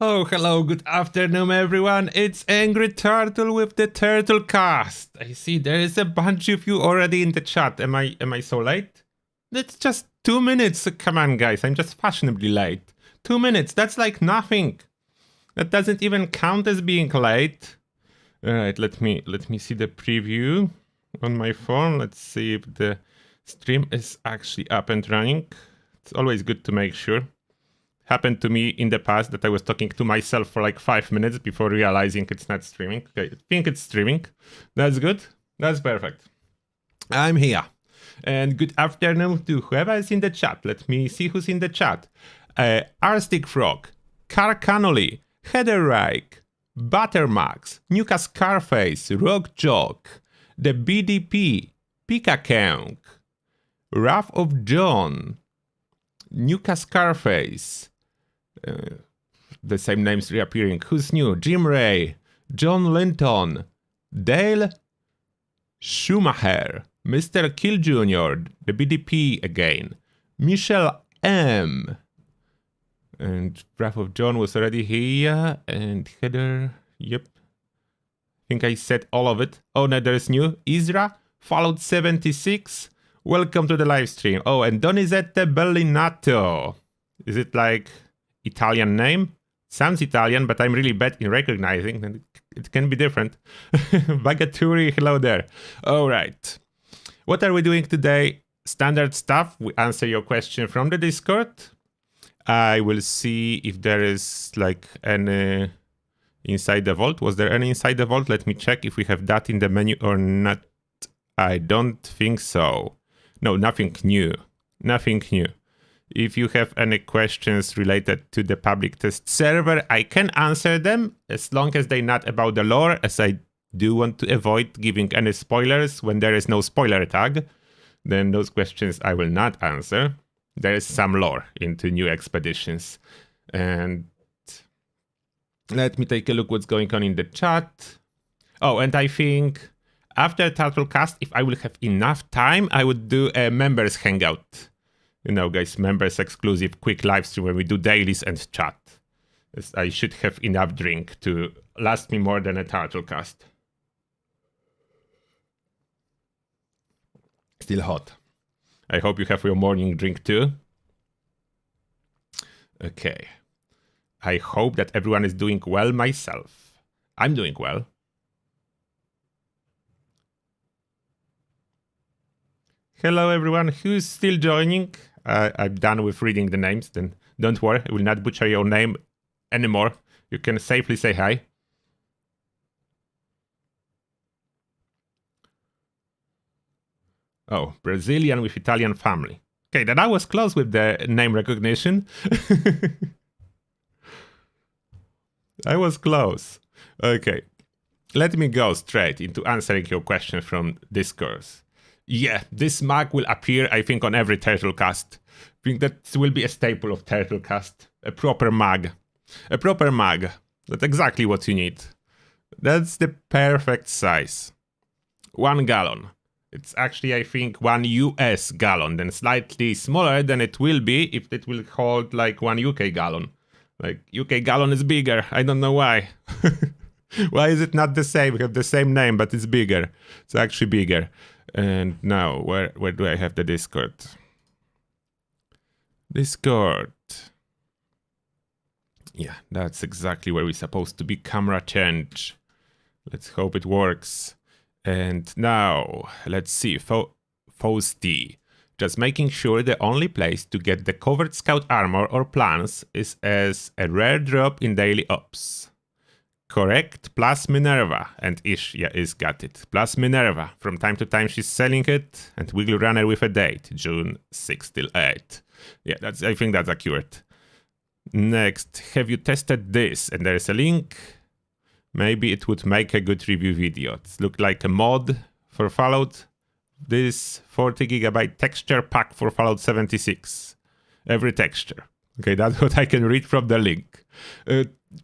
Oh, hello, good afternoon, everyone. It's Angry Turtle with the Turtlecast. I see there is a bunch of you already in the chat. Am I so late? That's just 2 minutes. Come on, guys. I'm just fashionably late. 2 minutes. That's like nothing. That doesn't even count as being late. All right, let me see the preview on my phone. Let's see if the stream is actually up and running. It's always good to make sure. Happened to me in the past that I was talking to myself for like 5 minutes before realizing it's not streaming. Okay, I think it's streaming. That's good. That's perfect. I'm here. And good afternoon to whoever is in the chat. Let me see who's in the chat. Arstic Frog, Car Cannoli, Heather Reich, Buttermax, Nuka Scarface, Rock Jock, the BDP, Pika Kang, Wrath of John, Nuka Scarface, the same names reappearing. Who's new? Jim Ray, John Linton, Dale Schumacher, Mr. Kill Jr., the BDP again, Michelle M. And Wrath of John was already here, and Heather, yep. I think I said all of it. Oh, no, there's new. Isra, Fallout 76. Welcome to the live stream. Oh, and Donizete Bellinato. Is it like Italian name? Sounds Italian, but I'm really bad in recognizing, and it can be different. Bagaturi, hello there. All right. What are we doing today? Standard stuff. We answer your question from the Discord. I will see if there is like any inside the vault. Was there any inside the vault? Let me check if we have that in the menu or not. I don't think so. No, nothing new. Nothing new. If you have any questions related to the public test server, I can answer them as long as they're not about the lore, as I do want to avoid giving any spoilers when there is no spoiler tag. Then those questions I will not answer. There is some lore into new expeditions. And let me take a look what's going on in the chat. Oh, and I think after Turtlecast, if I will have enough time, I would do a members hangout. You know, guys, members exclusive quick live stream where we do dailies and chat. I should have enough drink to last me more than a Turtlecast. Still hot. I hope you have your morning drink too. Okay. I hope that everyone is doing well myself. I'm doing well. Hello everyone, who's still joining? I'm done with reading the names, then don't worry, I will not butcher your name anymore. You can safely say hi. Oh, Brazilian with Italian family. Okay, then I was close with the name recognition. I was close. Okay, let me go straight into answering your question from Discourse. Yeah, this mug will appear, I think, on every Turtlecast. I think that will be a staple of Turtlecast. A proper mug. A proper mug. That's exactly what you need. That's the perfect size. 1 gallon. It's actually, I think, 1 US gallon, then slightly smaller than it will be if it will hold like 1 UK gallon. Like, UK gallon is bigger. I don't know why. Why is it not the same? We have the same name, but it's bigger. It's actually bigger. And now, where do I have the Discord? Discord. Yeah, that's exactly where we're supposed to be. Camera change. Let's hope it works. And now, let's see. Fausty. Just making sure the only place to get the covered scout armor or plans is as a rare drop in daily ops. Correct, plus Minerva, and Ish, yeah, is got it. Plus Minerva, from time to time she's selling it, and Wiggle Runner with a date, June 6 till 8. Yeah, I think that's accurate. Next, have you tested this? And there's a link. Maybe it would make a good review video. It looked like a mod for Fallout. This 40 gigabyte texture pack for Fallout 76. Every texture. Okay, that's what I can read from the link.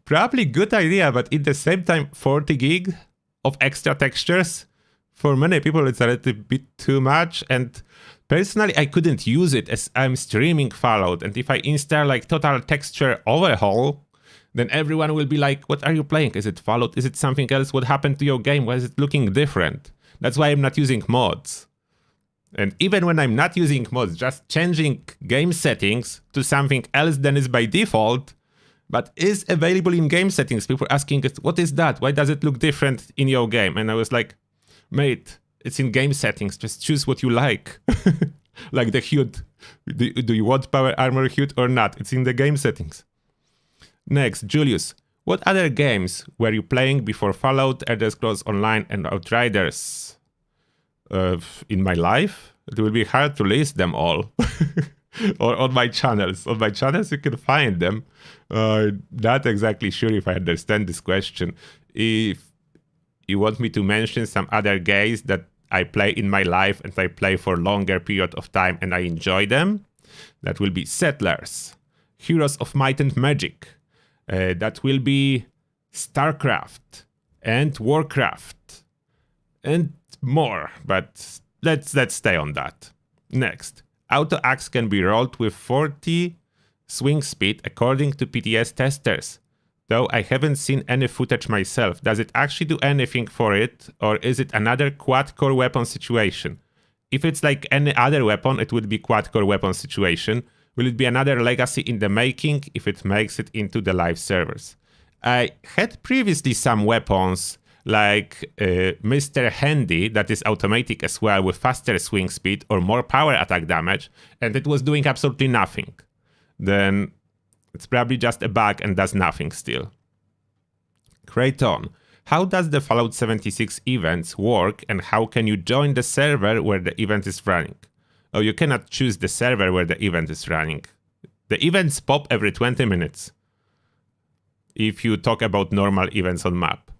Probably good idea, but at the same time, 40 gig of extra textures, for many people it's a little bit too much, and personally I couldn't use it as I'm streaming Fallout, and if I install like total texture overhaul, then everyone will be like, what are you playing? Is it Fallout? Is it something else? What happened to your game? Why is it looking different? That's why I'm not using mods. And even when I'm not using mods, just changing game settings to something else than is by default, but is available in game settings. People asking, what is that? Why does it look different in your game? And I was like, mate, it's in game settings. Just choose what you like. Like the HUD. Do you want power armor HUD or not? It's in the game settings. Next, Julius. What other games were you playing before Fallout, Elder Scrolls Online, and Outriders? In my life? It will be hard to list them all. Or on my channels. On my channels you can find them. Not exactly sure if I understand this question. If you want me to mention some other games that I play in my life and I play for longer period of time and I enjoy them, that will be Settlers, Heroes of Might and Magic. That will be StarCraft and Warcraft and more, but let's stay on that. Next, auto axe can be rolled with 40 swing speed according to PTS testers. Though I haven't seen any footage myself, does it actually do anything for it, or is it another quad-core weapon situation? If it's like any other weapon, it would be quad-core weapon situation. Will it be another legacy in the making if it makes it into the live servers? I had previously some weapons like Mr. Handy that is automatic as well with faster swing speed or more power attack damage, and it was doing absolutely nothing. Then it's probably just a bug and does nothing still. Kraton, how does the Fallout 76 events work and how can you join the server where the event is running? Oh, you cannot choose the server where the event is running. The events pop every 20 minutes. If you talk about normal events on map.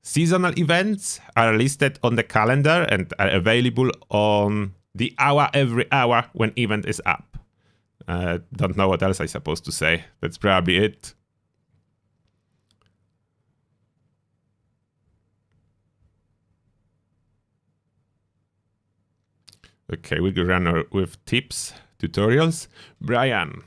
Seasonal events are listed on the calendar and are available on the hour every hour when event is up. Don't know what else I'm supposed to say. That's probably it. Okay, we can run with tips, tutorials. Brian,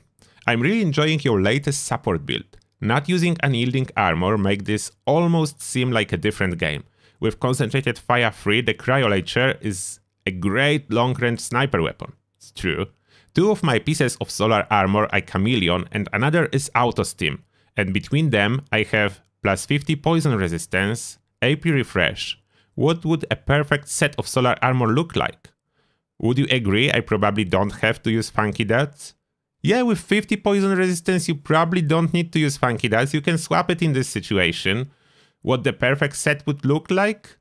I'm really enjoying your latest support build. Not using unyielding armor make this almost seem like a different game. With concentrated fire free, the Cryolator is a great long-range sniper weapon. It's true. 2 of my pieces of solar armor are chameleon and another is auto steam, and between them I have plus 50 poison resistance, AP refresh. What would a perfect set of solar armor look like? Would you agree I probably don't have to use funky dots? Yeah, with 50 poison resistance you probably don't need to use funky dots, you can swap it in this situation. What the perfect set would look like?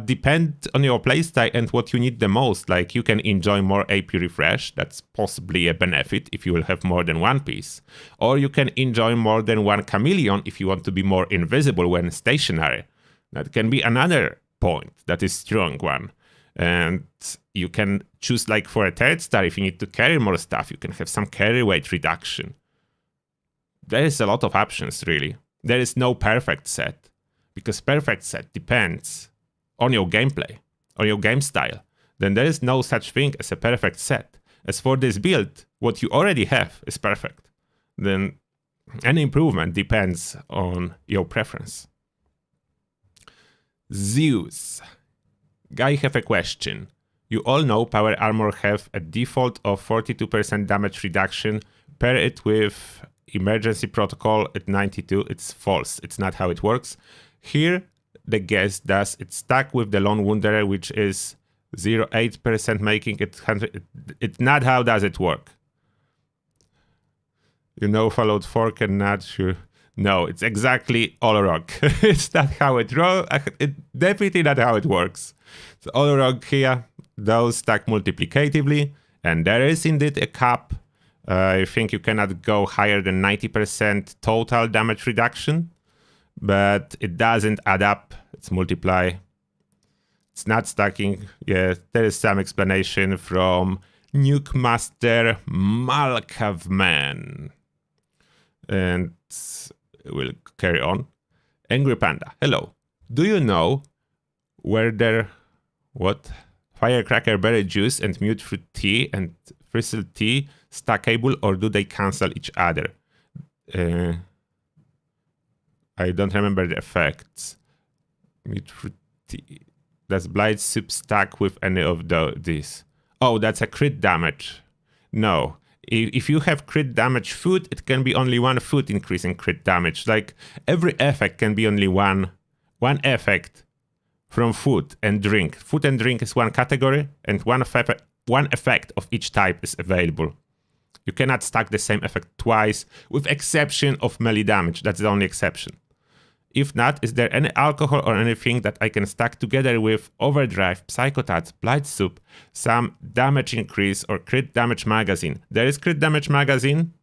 Depend on your playstyle and what you need the most. Like, you can enjoy more AP refresh, that's possibly a benefit if you will have more than one piece. Or you can enjoy more than one chameleon if you want to be more invisible when stationary. That can be another point, that is strong one. And you can choose, like for a 3rd star, if you need to carry more stuff, you can have some carry weight reduction. There is a lot of options, really. There is no perfect set, because perfect set depends on your gameplay, on your game style. Then there is no such thing as a perfect set. As for this build, what you already have is perfect. Then any improvement depends on your preference. Zeus. Guy, have a question. You all know power armor have a default of 42% damage reduction. Pair it with emergency protocol at 92. It's false. It's not how it works. Here, the guess does it's stuck with the Lone Wanderer, which is 0.8%, making it 100. It's not how does it work. You know, Fallout 4 cannot sure. No, it's exactly Olorog. It's not how it works. It's definitely not how it works. So Olorog here, those stack multiplicatively, and there is indeed a cap. I think you cannot go higher than 90% total damage reduction, but it doesn't add up. It's multiply. It's not stacking. Yeah, there is some explanation from Nuke Master Malkavman. And we'll carry on. Angry Panda, hello. Do you know whether Firecracker Berry Juice and Mute Fruit Tea and Thistle Tea stackable, or do they cancel each other? I don't remember the effects. Does blight soup stack with any of these? Oh, that's a crit damage. No. If you have crit damage food, it can be only one food increase in crit damage. Like, every effect can be only one effect from food and drink. Food and drink is one category, and one effect of each type is available. You cannot stack the same effect twice, with exception of melee damage. That's the only exception. If not, is there any alcohol or anything that I can stack together with Overdrive, Psychotats, Blight Soup, some damage increase, or crit damage magazine? There is crit damage magazine.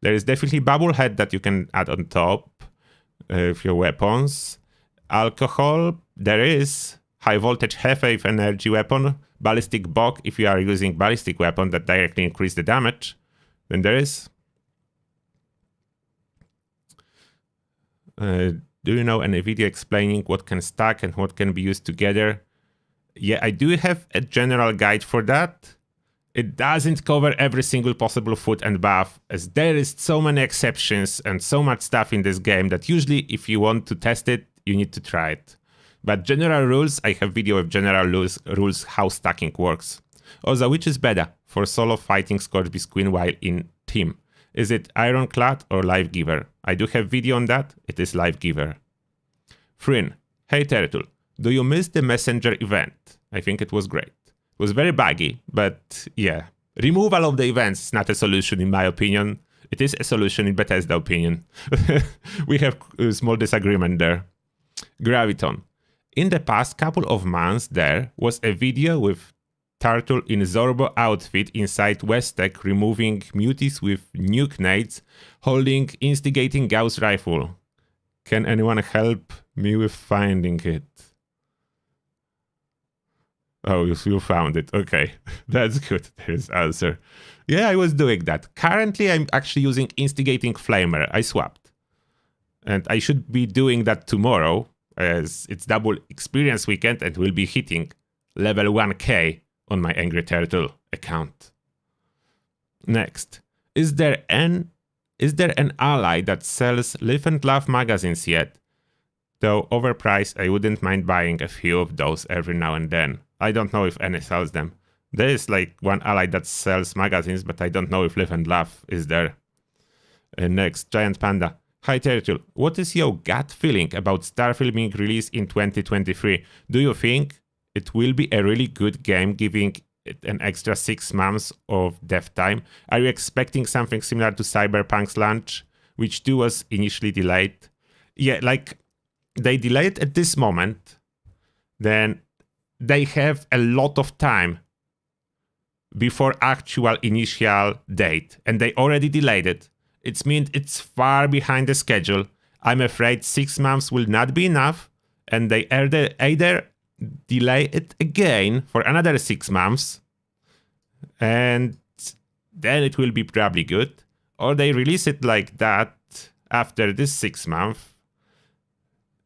There is definitely Bubblehead that you can add on top of your weapons. Alcohol, there is High Voltage Heavy Energy Weapon, Ballistic Bog if you are using Ballistic Weapon that directly increase the damage. Then there is... do you know any video explaining what can stack and what can be used together? Yeah, I do have a general guide for that. It doesn't cover every single possible food and buff, as there is so many exceptions and so much stuff in this game that usually if you want to test it, you need to try it. But general rules, I have video with general rules how stacking works. Also, which is better for solo fighting Scorchbeast Queen while in team? Is it Ironclad or Life Giver? I do have video on that. It is Life Giver. Frin, hey Turtle, do you miss the Messenger event? I think it was great. It was very buggy, but yeah. Removal of the events is not a solution in my opinion. It is a solution in Bethesda opinion. We have a small disagreement there. Graviton. In the past couple of months there was a video with Turtle in Zorbo outfit inside Westek removing muties with nuke nades, holding instigating Gauss rifle. Can anyone help me with finding it? Oh, you found it. Okay, that's good. There's answer. Yeah, I was doing that. Currently, I'm actually using instigating flamer. I swapped. And I should be doing that tomorrow, as it's double experience weekend and we'll be hitting level 1k on my Angry Turtle account. Next, is there an ally that sells Live and Laugh magazines yet? Though overpriced, I wouldn't mind buying a few of those every now and then. I don't know if any sells them. There is like one ally that sells magazines, but I don't know if Live and Laugh is there. Next, Giant Panda. Hi Turtle, what is your gut feeling about Starfield being released in 2023? Do you think it will be a really good game, giving it an extra 6 months of dev time? Are you expecting something similar to Cyberpunk's launch, which too was initially delayed? Yeah, like, they delayed at this moment, then they have a lot of time before actual initial date, and they already delayed it. It means it's far behind the schedule. I'm afraid 6 months will not be enough, and they either delay it again for another 6 months, and then it will be probably good, or they release it like that after this 6 months,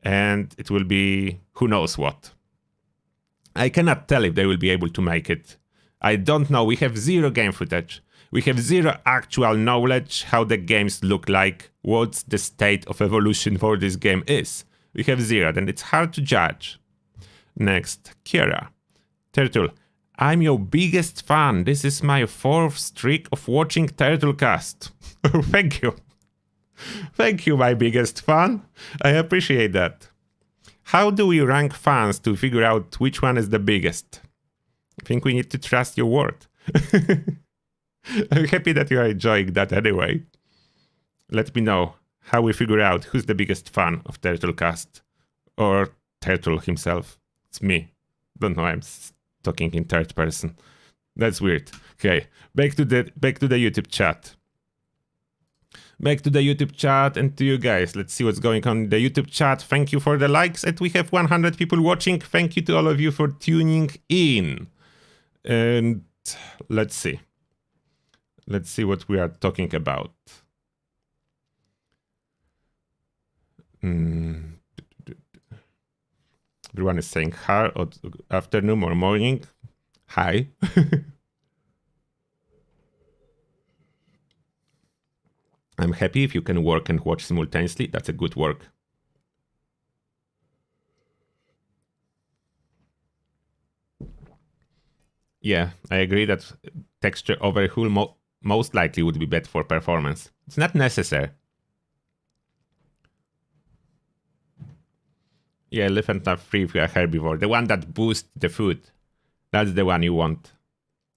and it will be who knows what. I cannot tell if they will be able to make it. I don't know. We have zero game footage. We have zero actual knowledge how the games look like, what the state of evolution for this game is. We have zero, and it's hard to judge. Next, Kira. Turtle, I'm your biggest fan. This is my 4th streak of watching Turtlecast. Thank you. Thank you, my biggest fan. I appreciate that. How do we rank fans to figure out which one is the biggest? I think we need to trust your word. I'm happy that you are enjoying that anyway. Let me know how we figure out who's the biggest fan of Turtlecast. Or Turtle himself. It's me. Don't know, I'm talking in third person. That's weird. Okay, back to the YouTube chat. Back to the YouTube chat and to you guys. Let's see what's going on in the YouTube chat. Thank you for the likes, and we have 100 people watching. Thank you to all of you for tuning in. And let's see. Let's see what we are talking about. Everyone is saying hi, or afternoon or morning. Hi. I'm happy if you can work and watch simultaneously. That's a good work. Yeah, I agree that texture overhaul most likely would be better for performance. It's not necessary. Yeah, elephant are free if you are herbivore. The one that boosts the food. That's the one you want.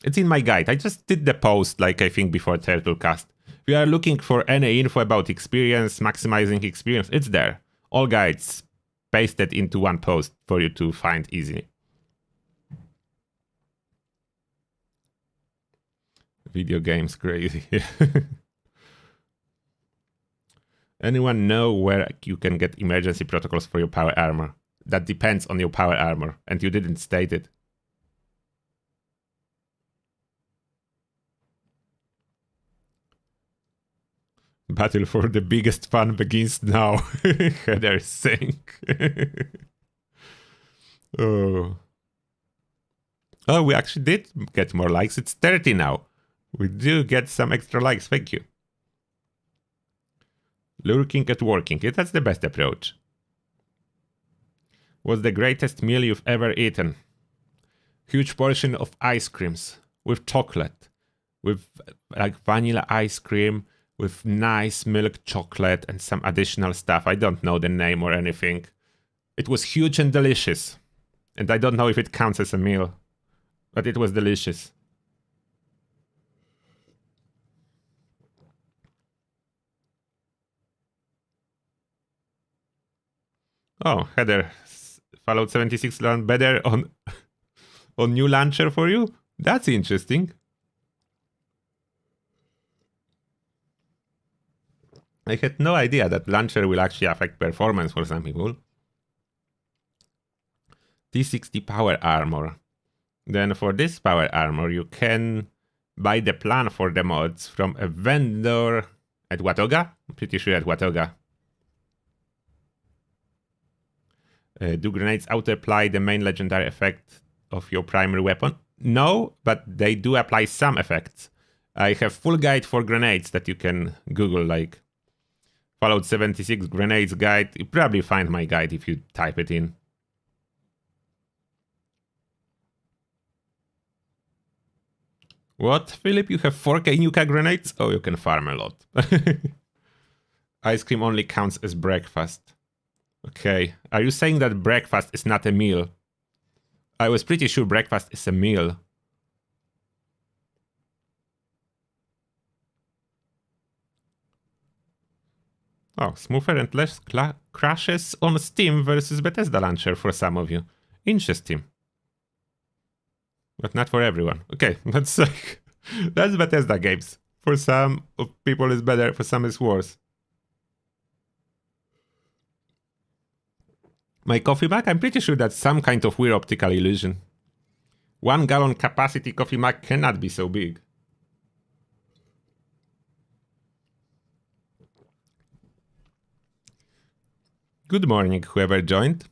It's in my guide. I just did the post, like I think before Turtlecast. If you are looking for any info about experience, maximizing experience, it's there. All guides pasted into one post for you to find easily. Video games crazy. Anyone know where you can get emergency protocols for your power armor? That depends on your power armor, and you didn't state it. Battle for the biggest fun begins now. Heather saying. Oh, we actually did get more likes. It's 30 now. We do get some extra likes. Thank you. Lurking at working. Yeah, that's the best approach. What's the greatest meal you've ever eaten? Huge portion of ice creams with chocolate, with like vanilla ice cream, with nice milk chocolate and some additional stuff. I don't know the name or anything. It was huge and delicious. And I don't know if it counts as a meal, but it was delicious. Oh, Heather, Fallout 76 learned better on new launcher for you? That's interesting. I had no idea that launcher will actually affect performance for some people. T60 power armor. Then for this power armor, you can buy the plan for the mods from a vendor at Watoga. I'm pretty sure at Watoga. Do grenades auto-apply the main legendary effect of your primary weapon? No, but they do apply some effects. I have full guide for grenades that you can Google, like Fallout 76 grenades guide. You probably find my guide if you type it in. What, Philip? You have 4k Nuka grenades? Oh, you can farm a lot. Ice cream only counts as breakfast. Okay. Are you saying that breakfast is not a meal? I was pretty sure breakfast is a meal. Oh, smoother and less crashes on Steam versus Bethesda launcher for some of you. Interesting. But not for everyone. Okay, that's like... that's Bethesda games. For some people it's better, for some it's worse. My coffee mug? I'm pretty sure that's some kind of weird optical illusion. 1 gallon capacity coffee mug cannot be so big. Good morning, whoever joined.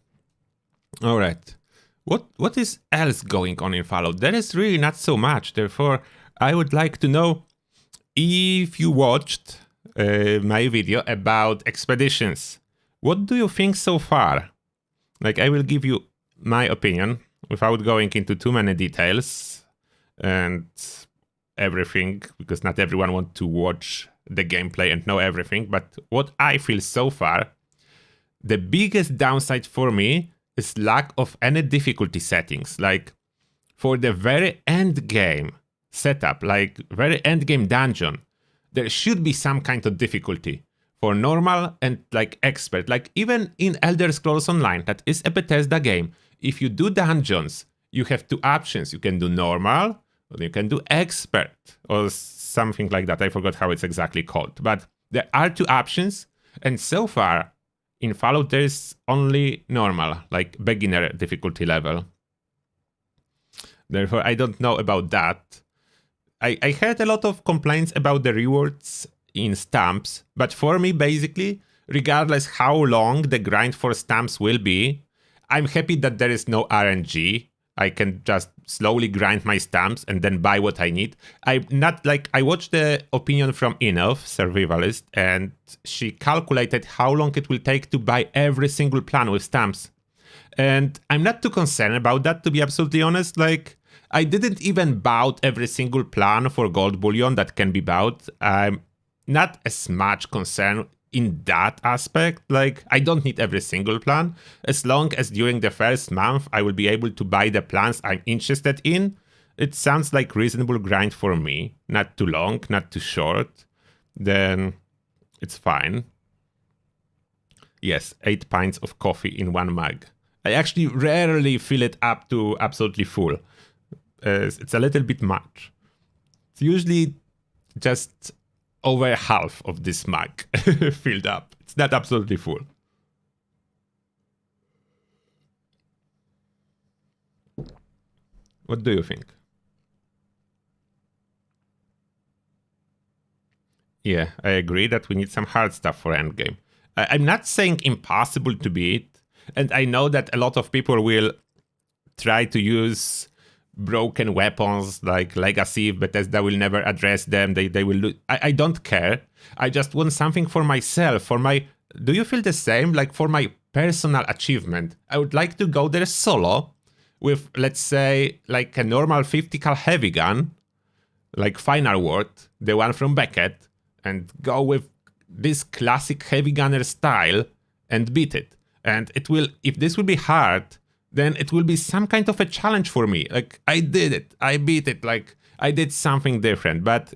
Alright. What is else going on in Fallout? There is really not so much. Therefore, I would like to know if you watched my video about expeditions. What do you think so far? Like, I will give you my opinion without going into too many details and everything, because not everyone wants to watch the gameplay and know everything. But what I feel so far, the biggest downside for me is lack of any difficulty settings. Like, for the very end game setup, like very end game dungeon, there should be some kind of difficulty for normal and like expert. Like, even in Elder Scrolls Online, that is a Bethesda game, if you do dungeons, you have two options. You can do normal or you can do expert or something like that. I forgot how it's exactly called, but there are two options. And so far in Fallout, there's only normal, like beginner difficulty level. Therefore, I don't know about that. I heard a lot of complaints about the rewards in stamps, but for me, basically, regardless how long the grind for stamps will be, I'm happy that there is no RNG. I can just slowly grind my stamps and then buy what I need. I'm not like, I watched the opinion from Enough, survivalist, and she calculated how long it will take to buy every single plan with stamps. And I'm not too concerned about that, to be absolutely honest. Like, I didn't even bought every single plan for gold bullion that can be bought. I'm not as much concerned in that aspect. Like, I don't need every single plan. As long as during the first month I will be able to buy the plans I'm interested in, it sounds like reasonable grind for me. Not too long, not too short. Then it's fine. Yes, 8 pints of coffee in one mug. I actually rarely fill it up to absolutely full. It's a little bit much. It's usually just over half of this mug filled up. It's not absolutely full. What do you think? Yeah, I agree that we need some hard stuff for endgame. I'm not saying impossible to beat, and I know that a lot of people will try to use broken weapons like Legacy, Bethesda will never address them. They will. I don't care. I just want something for myself. For my. Do you feel the same? Like for my personal achievement, I would like to go there solo with, let's say, like a normal 50 cal heavy gun, like Final Word, the one from Beckett, and go with this classic heavy gunner style and beat it. And it will, if this will be hard, then it will be some kind of a challenge for me. Like, I did it, I beat it, like, I did something different, but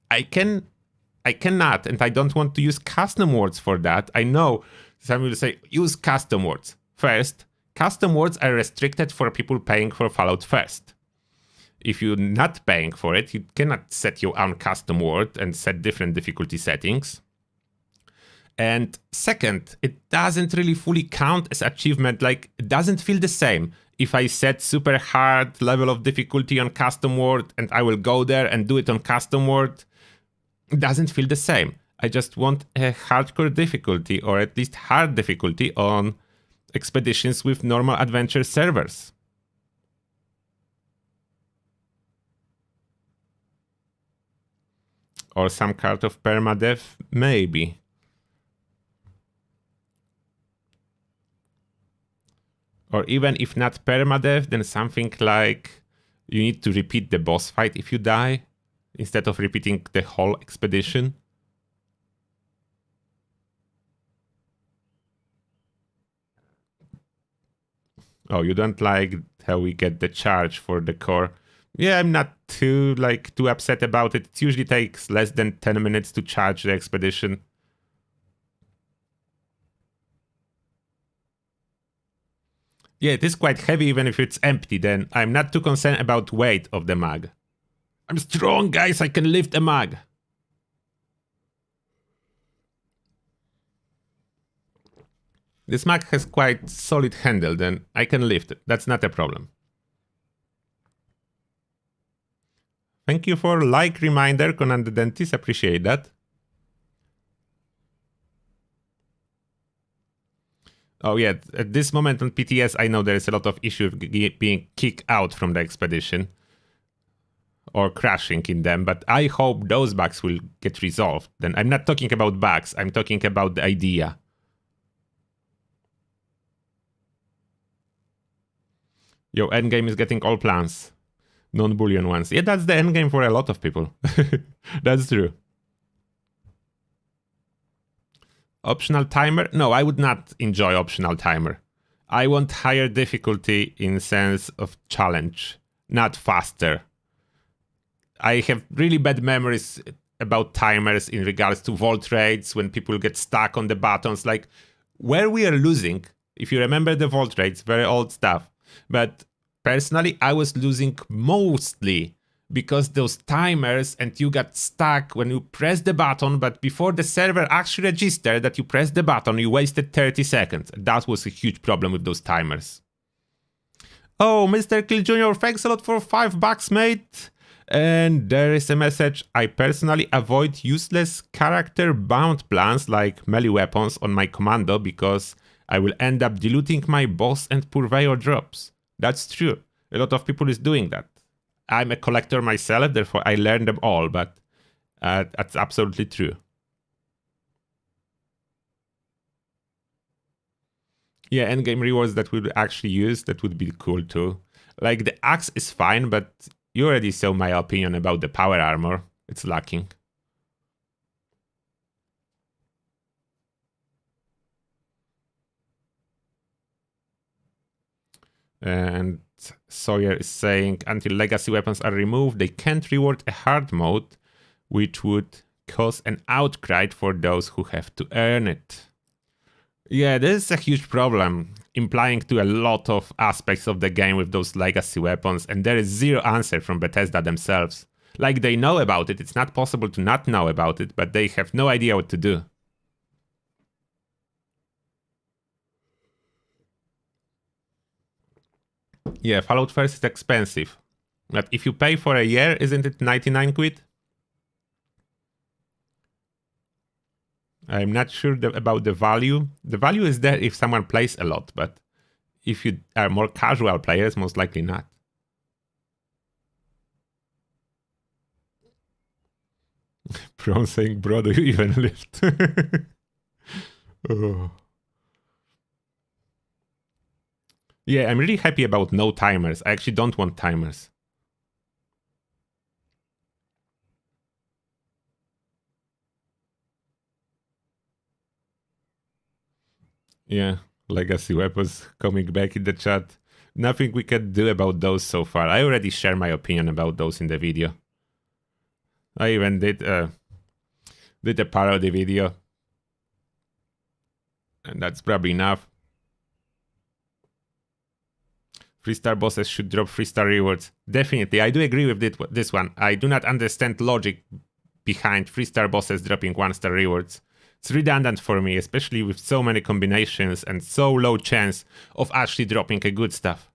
I cannot, and I don't want to use custom words for that. I know some will say, use custom words. First, custom words are restricted for people paying for Fallout First. If you're not paying for it, you cannot set your own custom word and set different difficulty settings. And second, it doesn't really fully count as achievement. Like, it doesn't feel the same. If I set super hard level of difficulty on custom word and I will go there and do it on custom word, it doesn't feel the same. I just want a hardcore difficulty, or at least hard difficulty on expeditions with normal adventure servers. Or some kind of permadeath, maybe. Or even if not permadeath, then something like you need to repeat the boss fight if you die, instead of repeating the whole expedition. Oh, you don't like how we get the charge for the core? Yeah, I'm not too upset about it. It usually takes less than 10 minutes to charge the expedition. Yeah, it is quite heavy even if it's empty, then I'm not too concerned about weight of the mug. I'm strong, guys, I can lift a mug. This mug has quite solid handle, then I can lift it. That's not a problem. Thank you for like reminder, Conan the Dentist. Appreciate that. Oh yeah, at this moment on PTS, I know there is a lot of issue of being kicked out from the expedition or crashing in them, but I hope those bugs will get resolved. Then I'm not talking about bugs, I'm talking about the idea. Yo, endgame is getting all plans. Non-Boolean ones. Yeah, that's the endgame for a lot of people. That's true. Optional timer? No, I would not enjoy optional timer. I want higher difficulty in sense of challenge, not faster. I have really bad memories about timers in regards to vault raids when people get stuck on the buttons. Like, where we are losing, if you remember the vault raids, very old stuff. But personally, I was losing mostly because those timers and you got stuck when you press the button, but before the server actually registered that you pressed the button, you wasted 30 seconds. That was a huge problem with those timers. Oh, Mr. Kill Jr., thanks a lot for $5, mate. And there is a message. I personally avoid useless character bound plans like melee weapons on my commando because I will end up diluting my boss and purveyor drops. That's true. A lot of people is doing that. I'm a collector myself, therefore I learn them all, but that's absolutely true. Yeah, endgame rewards that we'll actually use, that would be cool too. Like, the axe is fine, but you already saw my opinion about the power armor. It's lacking. And Sawyer is saying, until legacy weapons are removed, they can't reward a hard mode, which would cause an outcry for those who have to earn it. Yeah, this is a huge problem, implying to a lot of aspects of the game with those legacy weapons, and there is zero answer from Bethesda themselves. Like, they know about it, it's not possible to not know about it, but they have no idea what to do. Yeah, Fallout 1 is expensive. But if you pay for a year, isn't it 99 quid? I'm not sure about the value. The value is there if someone plays a lot, but if you are more casual players, most likely not. Prawn saying, bro, do you even lift? Oh. Yeah, I'm really happy about no timers. I actually don't want timers. Yeah, legacy weapons coming back in the chat. Nothing we can do about those so far. I already shared my opinion about those in the video. I even did a parody video. And that's probably enough. 3-star bosses should drop 3-star rewards. Definitely, I do agree with this one. I do not understand logic behind 3-star bosses dropping 1-star rewards. It's redundant for me, especially with so many combinations and so low chance of actually dropping a good stuff.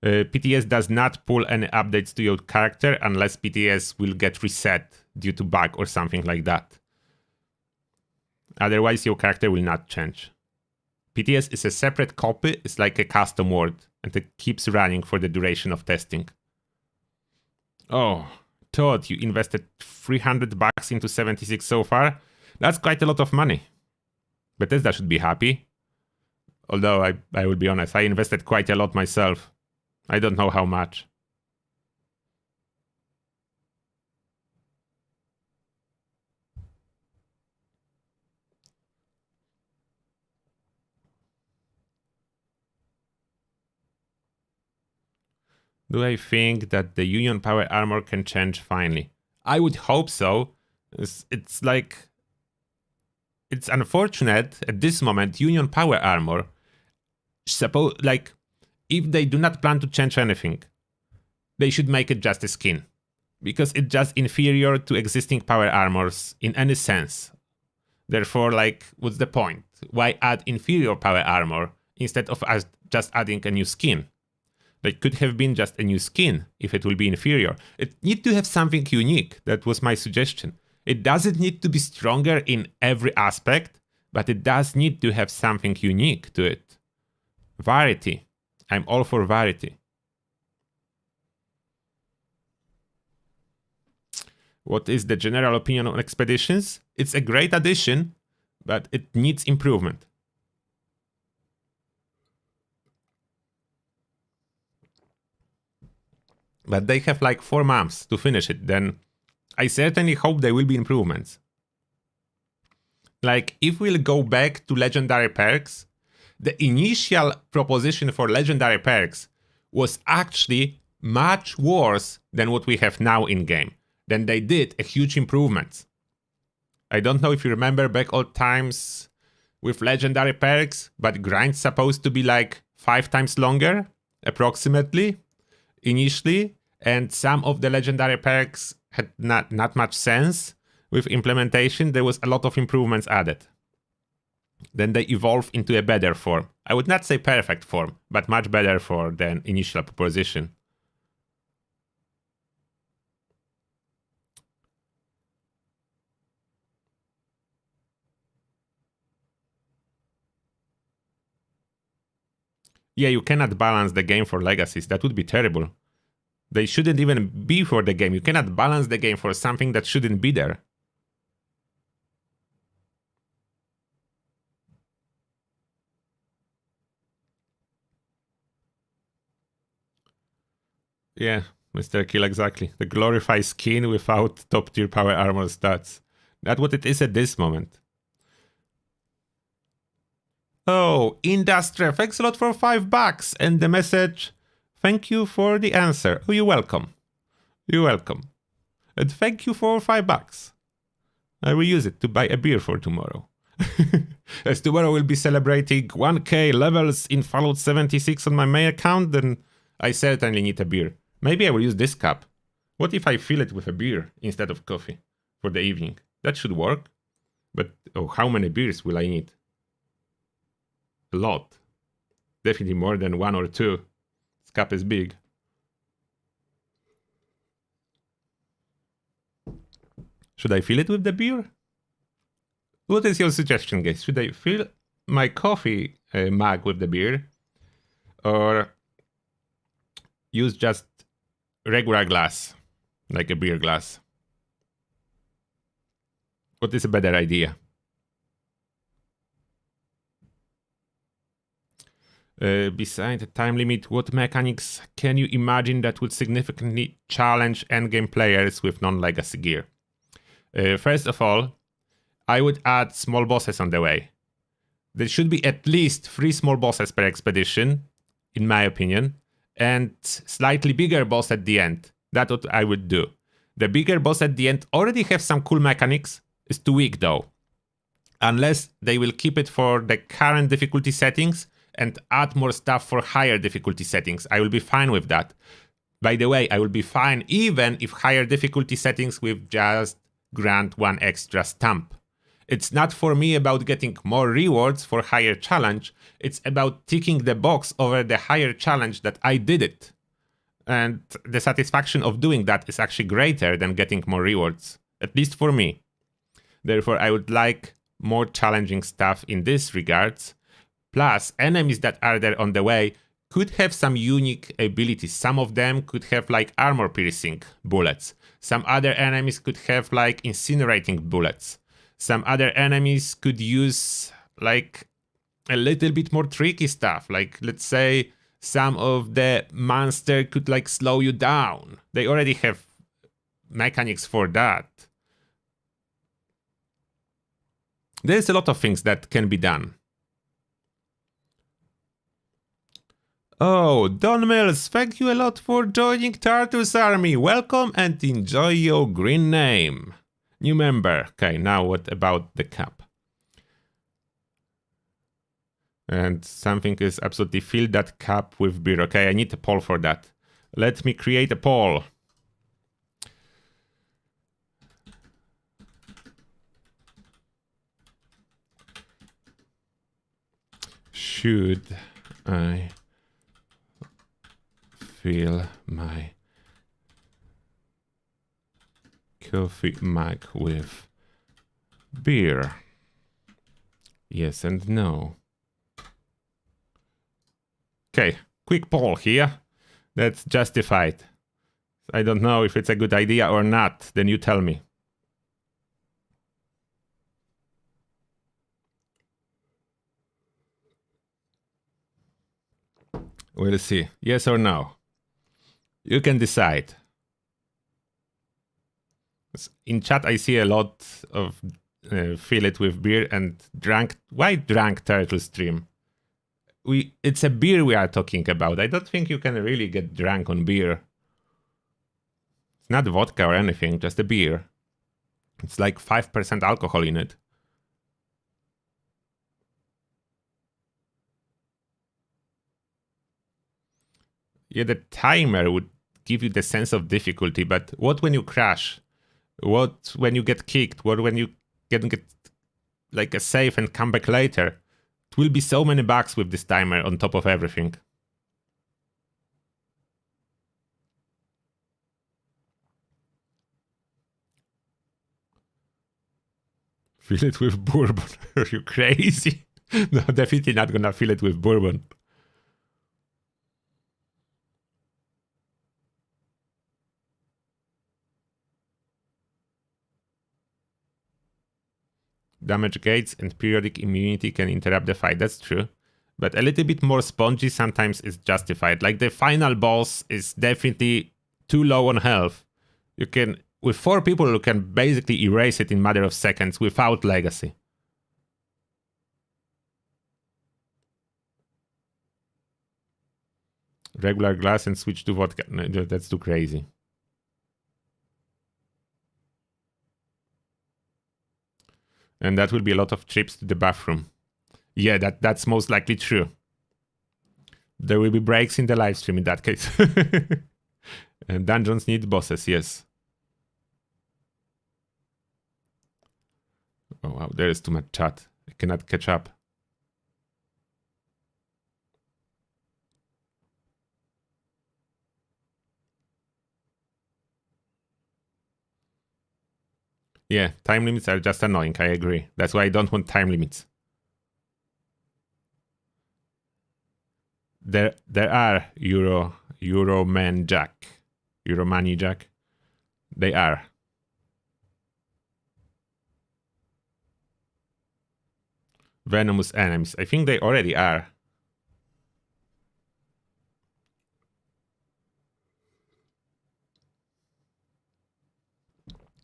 PTS does not pull any updates to your character unless PTS will get reset due to bug or something like that. Otherwise, your character will not change. PTS is a separate copy, it's like a custom word, and it keeps running for the duration of testing. Oh, Todd, you invested $300 into 76 so far? That's quite a lot of money. Bethesda should be happy. Although, I will be honest, I invested quite a lot myself. I don't know how much. Do I think that the Union Power Armor can change finally? I would hope so. It's like... It's unfortunate at this moment, Union Power Armor... like, if they do not plan to change anything, they should make it just a skin. Because it's just inferior to existing power armors in any sense. Therefore, like, what's the point? Why add inferior power armor instead of just adding a new skin? It could have been just a new skin if it will be inferior. It needs to have something unique. That was my suggestion. It doesn't need to be stronger in every aspect, but it does need to have something unique to it. Variety. I'm all for variety. What is the general opinion on Expeditions? It's a great addition, but it needs improvement. But they have like 4 months to finish it, then I certainly hope there will be improvements. Like, if we'll go back to legendary perks, the initial proposition for legendary perks was actually much worse than what we have now in-game. Then they did a huge improvement. I don't know if you remember back old times with legendary perks, but grind's supposed to be like 5 times longer, approximately, initially, and some of the legendary perks had not much sense with implementation. There was a lot of improvements added. Then they evolved into a better form. I would not say perfect form, but much better for the initial proposition. Yeah, you cannot balance the game for legacies. That would be terrible. They shouldn't even be for the game. You cannot balance the game for something that shouldn't be there. Yeah, Mr. Kill, exactly. The glorified skin without top tier power armor stats. That's what it is at this moment. Oh, Industria, thanks a lot for $5. And the message, thank you for the answer. Oh, you're welcome. You're welcome. And thank you for $5. I will use it to buy a beer for tomorrow. As tomorrow we'll be celebrating 1k levels in Fallout 76 on my main account, then I certainly need a beer. Maybe I will use this cup. What if I fill it with a beer instead of coffee for the evening? That should work. But oh, how many beers will I need? A lot. Definitely more than 1 or 2. This cup is big. Should I fill it with the beer? What is your suggestion, guys? Should I fill my coffee mug with the beer? Or use just regular glass, like a beer glass? What is a better idea? Beside the time limit, what mechanics can you imagine that would significantly challenge endgame players with non-legacy gear? First of all, I would add small bosses on the way. There should be at least 3 small bosses per expedition, in my opinion, and slightly bigger boss at the end. That's what I would do. The bigger boss at the end already have some cool mechanics. It's too weak though. Unless they will keep it for the current difficulty settings and add more stuff for higher difficulty settings. I will be fine with that. By the way, I will be fine even if higher difficulty settings will just grant 1 extra stamp. It's not for me about getting more rewards for higher challenge, it's about ticking the box over the higher challenge that I did it. And the satisfaction of doing that is actually greater than getting more rewards, at least for me. Therefore, I would like more challenging stuff in this regards. Plus, enemies that are there on the way could have some unique abilities. Some of them could have like armor piercing bullets. Some other enemies could have like incinerating bullets. Some other enemies could use like a little bit more tricky stuff. Like, let's say some of the monster could like slow you down. They already have mechanics for that. There's a lot of things that can be done. Oh, Don Mills, thank you a lot for joining Tartarus Army. Welcome and enjoy your green name. New member. Okay, now what about the cup? And something is absolutely filled that cup with beer. Okay, I need a poll for that. Let me create a poll. Should I fill my coffee mug with beer? Yes and no. Okay, quick poll here. That's justified. I don't know if it's a good idea or not. Then you tell me. We'll see. Yes or no? You can decide. In chat, I see a lot of fill it with beer and drunk. Why drunk turtle stream? It's a beer we are talking about. I don't think you can really get drunk on beer. It's not vodka or anything, just a beer. It's like 5% alcohol in it. Yeah, the timer would give you the sense of difficulty, but what when you crash? What when you get kicked? What when you get like a save and come back later? It will be so many bugs with this timer on top of everything. Fill it with bourbon. Are you crazy? No, definitely not gonna fill it with bourbon. Damage gates and periodic immunity can interrupt the fight. That's true. But a little bit more spongy sometimes is justified. Like the final boss is definitely too low on health. You can, with 4 people, you can basically erase it in a matter of seconds without legacy. Regular glass and switch to vodka. No, that's too crazy. And that will be a lot of trips to the bathroom. Yeah, that's most likely true. There will be breaks in the live stream in that case. And dungeons need bosses, yes. Oh wow, there is too much chat. I cannot catch up. Yeah, time limits are just annoying, I agree. That's why I don't want time limits. There are Euroman Jack. Euromani Jack. They are. Venomous enemies. I think they already are.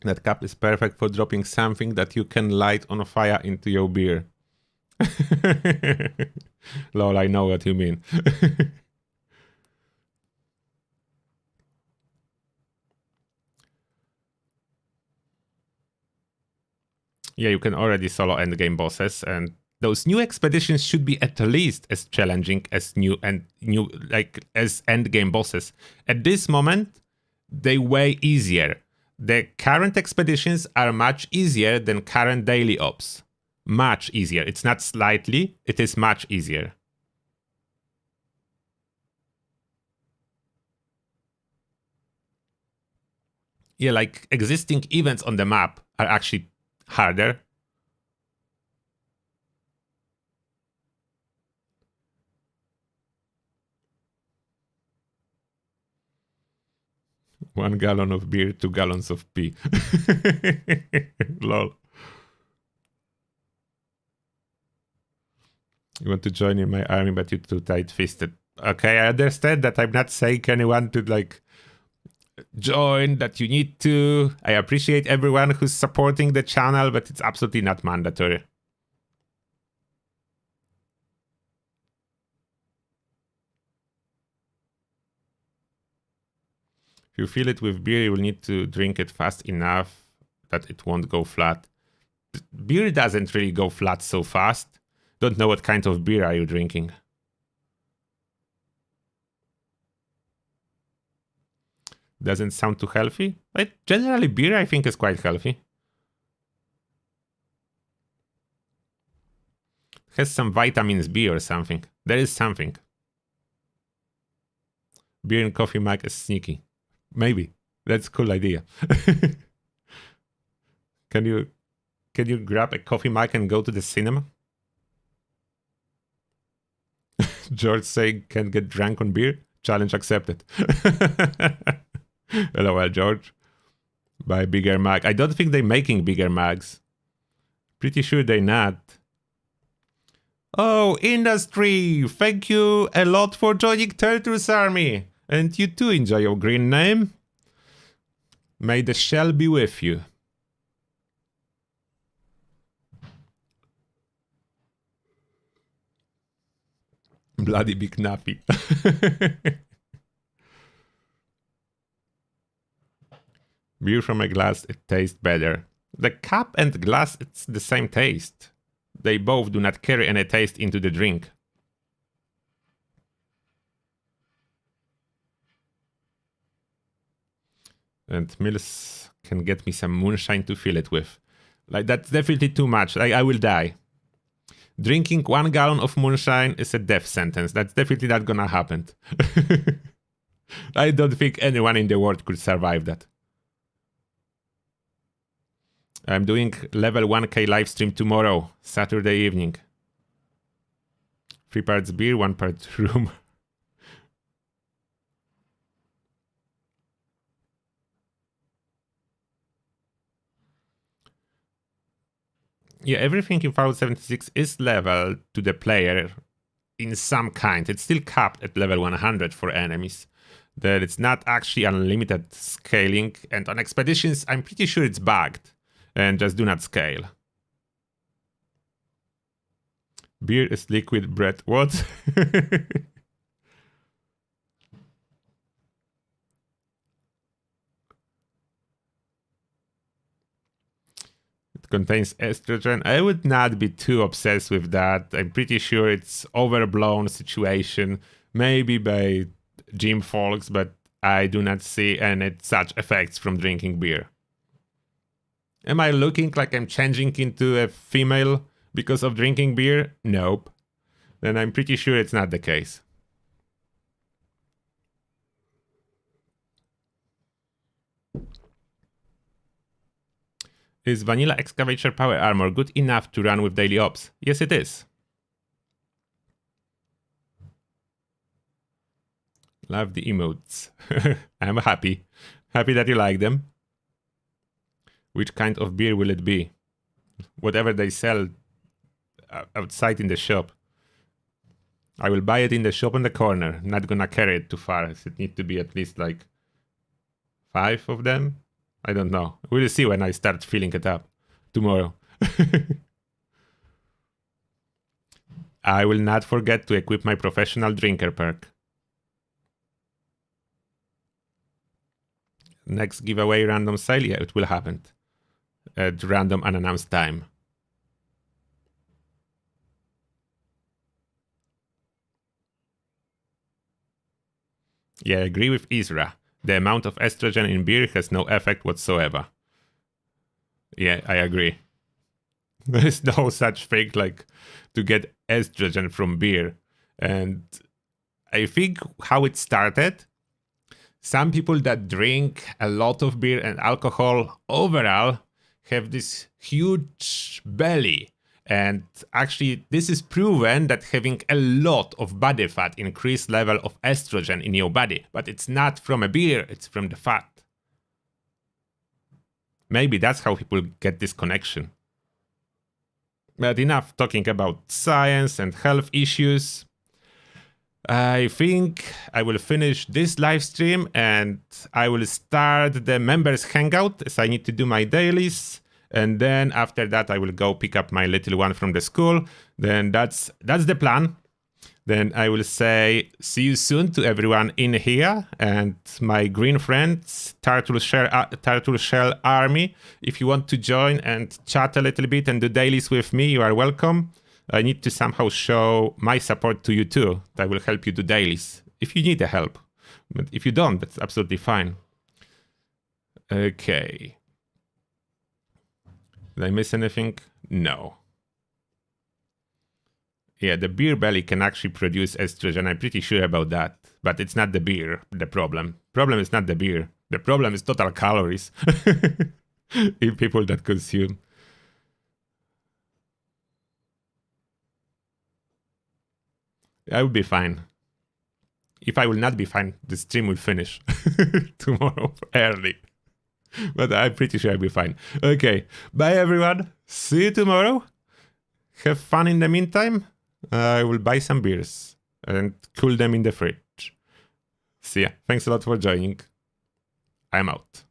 That cup is perfect for dropping something that you can light on fire into your beer. Lol, I know what you mean. Yeah, you can already solo endgame bosses, and those new expeditions should be at least as challenging as new as endgame bosses. At this moment, they way easier. The current expeditions are much easier than current daily ops. Much easier. It's not slightly, it is much easier. Yeah, like existing events on the map are actually harder. One gallon of beer, 2 gallons of pee. Lol. You want to join in my army, but you're too tight-fisted. Okay, I understand that. I'm not saying anyone to like join, that you need to. I appreciate everyone who's supporting the channel, but it's absolutely not mandatory. If you fill it with beer, you will need to drink it fast enough that it won't go flat. Beer doesn't really go flat so fast. Don't know what kind of beer are you drinking. Doesn't sound too healthy. Like, generally, beer I think is quite healthy. Has some vitamins B or something. There is something. Beer and coffee mug is sneaky. Maybe. That's a cool idea. Can you grab a coffee mug and go to the cinema? George saying can't get drunk on beer? Challenge accepted. LOL, George. Buy bigger mug. I don't think they're making bigger mugs. Pretty sure they're not. Oh, industry! Thank you a lot for joining Turtles Army. And you too enjoy your green name. May the shell be with you. Bloody big nappy. Beer from a glass, it tastes better. The cup and glass, it's the same taste. They both do not carry any taste into the drink. And Mills can get me some moonshine to fill it with. Like, that's definitely too much. Like, I will die. Drinking 1 gallon of moonshine is a death sentence. That's definitely not gonna happen. I don't think anyone in the world could survive that. I'm doing level 1k livestream tomorrow, Saturday evening. 3 parts beer, 1 part room. Yeah, everything in Fallout 76 is leveled to the player in some kind. It's still capped at level 100 for enemies. That it's not actually unlimited scaling, and on expeditions I'm pretty sure it's bugged and just do not scale. Beer is liquid bread. What? It contains estrogen. I would not be too obsessed with that. I'm pretty sure it's overblown situation, maybe by gym folks, but I do not see any such effects from drinking beer. Am I looking like I'm changing into a female because of drinking beer? Nope. Then I'm pretty sure it's not the case. Is Vanilla Excavator Power Armor good enough to run with daily ops? Yes, it is. Love the emotes. I'm happy. Happy that you like them. Which kind of beer will it be? Whatever they sell outside in the shop. I will buy it in the shop on the corner. Not gonna carry it too far. It needs to be at least like 5 of them. I don't know. We'll see when I start filling it up tomorrow. I will not forget to equip my professional drinker perk. Next giveaway random sale, yeah, it will happen at random unannounced time. Yeah, I agree with Isra. The amount of estrogen in beer has no effect whatsoever. Yeah, I agree. There is no such thing like to get estrogen from beer. And I think how it started, some people that drink a lot of beer and alcohol overall have this huge belly. And actually, this is proven that having a lot of body fat increase level of estrogen in your body. But it's not from a beer, it's from the fat. Maybe that's how people get this connection. But enough talking about science and health issues. I think I will finish this live stream and I will start the members hangout as I need to do my dailies. And then after that, I will go pick up my little one from the school. Then that's the plan. Then I will say see you soon to everyone in here and my green friends, Turtle Shell Army. If you want to join and chat a little bit and do dailies with me, you are welcome. I need to somehow show my support to you too. That will help you do dailies if you need the help. But if you don't, that's absolutely fine. Okay. Did I miss anything? No. Yeah, the beer belly can actually produce estrogen. I'm pretty sure about that. But it's not the beer, the problem. Problem is not the beer. The problem is total calories in people that consume. I will be fine. If I will not be fine, the stream will finish tomorrow early. But I'm pretty sure I'll be fine. Okay, bye everyone. See you tomorrow. Have fun in the meantime. I will buy some beers and cool them in the fridge. See ya. Thanks a lot for joining. I'm out.